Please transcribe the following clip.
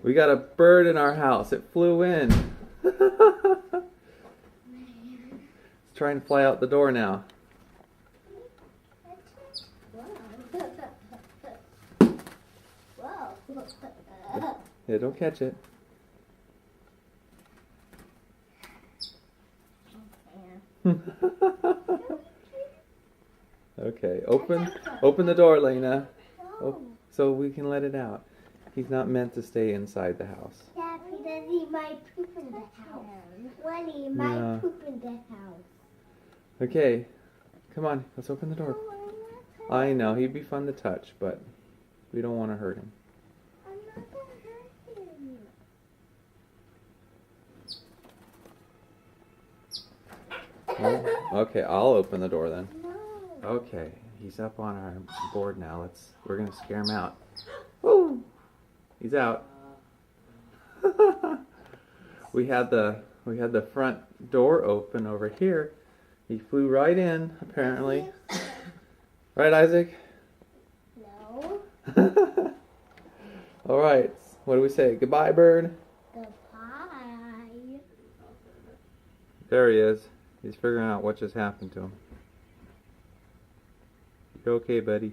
We got a bird in our house. It flew in. It's trying to fly out the door now. Yeah, don't catch it. Okay, open the door, Lena. Oh, so we can let it out. He's not meant to stay inside the house. Yeah, because he might poop in the house. When he might poop in the house. Okay, come on, let's open the door. I know, he'd be fun to touch, but we don't want to hurt him. I'm not going to hurt him. Oh, okay, I'll open the door then. No. Okay, he's up on our board now. We're gonna scare him out. Woo! He's out. we had the front door open over here. He flew right in, apparently. Right, Isaac? No. All right. What do we say? Goodbye, bird. Goodbye. There he is. He's figuring out what just happened to him. You okay, buddy?